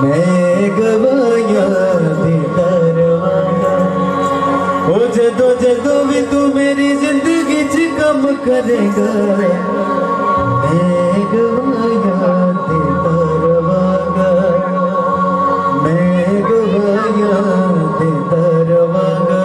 मैं गवाया दे दरवाजा ओ जदों जदों भी तू मेरी जिंदगी च कम करेगा मैं गवाया दे दरवाजा मैं गवाया दे दरवाजा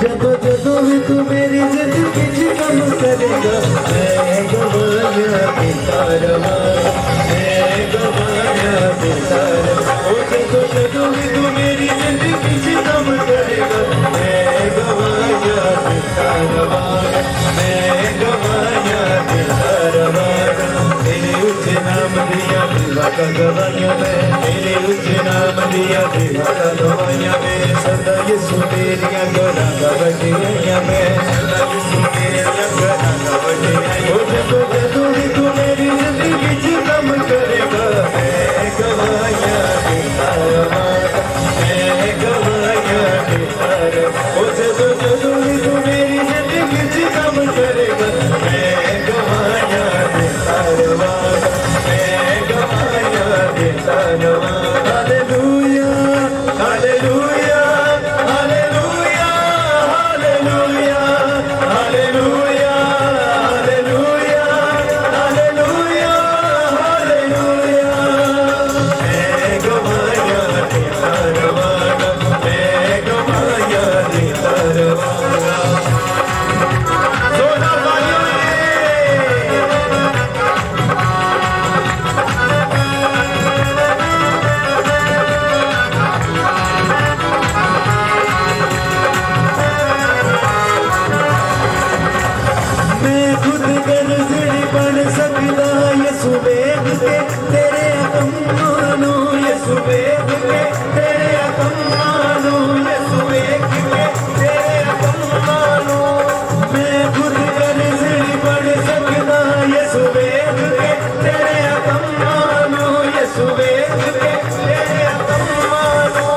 जदों जदों भी तू मेरी जिंदगी च कम करेगा मैं गवाया दे दरवाजा मैं गवाया दे दरवाजा ओ जदों जदों भी तू मेरी जिंदगी च कम करेगा मैं गवाया दे दरवाजा मैं गवाया दे दरवाजा तेरे ऊंचे नाम दिया दिवा का गवाया मैं तेरे ऊंचे नाम दिया दिवा का गवाया मैं सदा यीशु तेरिया गरा गवटिया मैं सदा यीशु तेरिया गरा गवटिया ओ जदों जदों भी तू मेरी जिंदगी च कम करेगा मैं गवाया दे दरवाजा मैं गवाया दे दरवाजा ओ जदों जदों भी तू मेरी जिंदगी च कम करेगा मैं गवाया दे दरवाजा मैं गवाया दे दरवाजा hallelujah hallelujah hallelujah hallelujah hallelujah hallelujah hallelujah hallelujah मैं गवाया दे दरवाजा मैं गवाया दे दरवाजा सोना वालियों मैं खुद गर्जड़ी बन सकता यसु वेद के तेरे हुक्म मानो यसु वेद के तेरे हुक्म मानो यसु वेद के तेरे हुक्म मानो मैं खुद गर्जड़ी बन सकता यसु वेद के तेरे हुक्म मानो यसु वेद के तेरे हुक्म मानो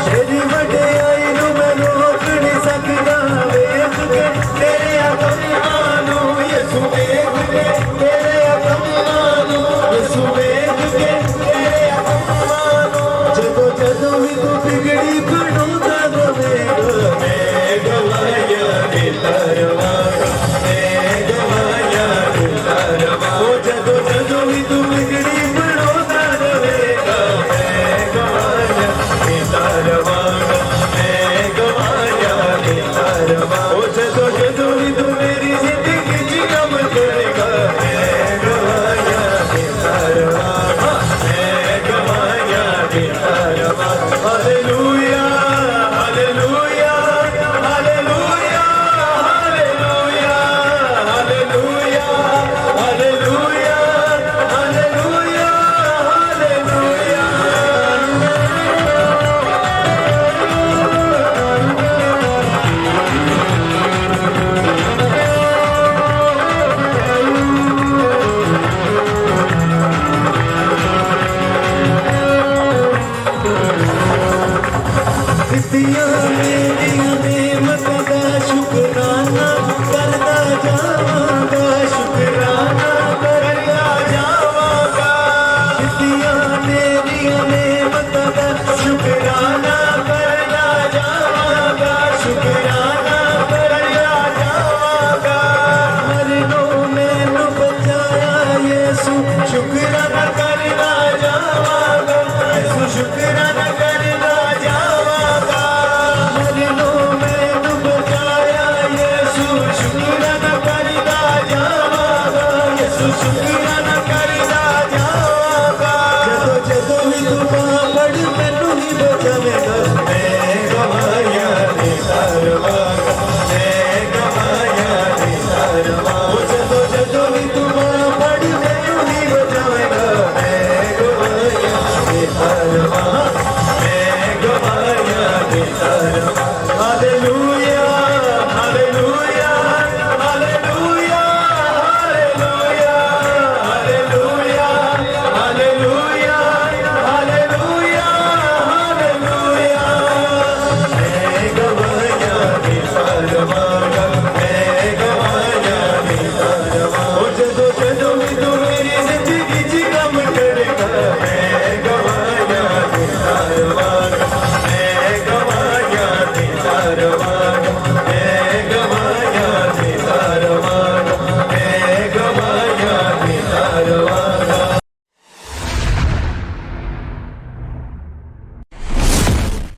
तेरी वड्याई नूं मैं रोक नहीं सकता वेद के तेरे हुक्म मानो यसु वेद के तेरे हुक्म मानो यसु वेद के तेरे हुक्म मानो जदों जदों भी तू बिगड़ी बनूंगा रवेगा मैं गवाया दे दरवाजा मैं गवाया दे दरवाजा ओ जदों जदों भी तू बिगड़ी बनूंगा रवेगा मैं गवाया दे दरवाजा मैं गवाया दे दरवाजा ओ जदों जदों भी तू मेरी जिंदगी च कम करेगा मैं गवाया दे दरवाजा मैं गवाया दे दरवाजा hallelujah hallelujah hallelujah hallelujah hallelujah hallelujah hallelujah hallelujah दिया मेरी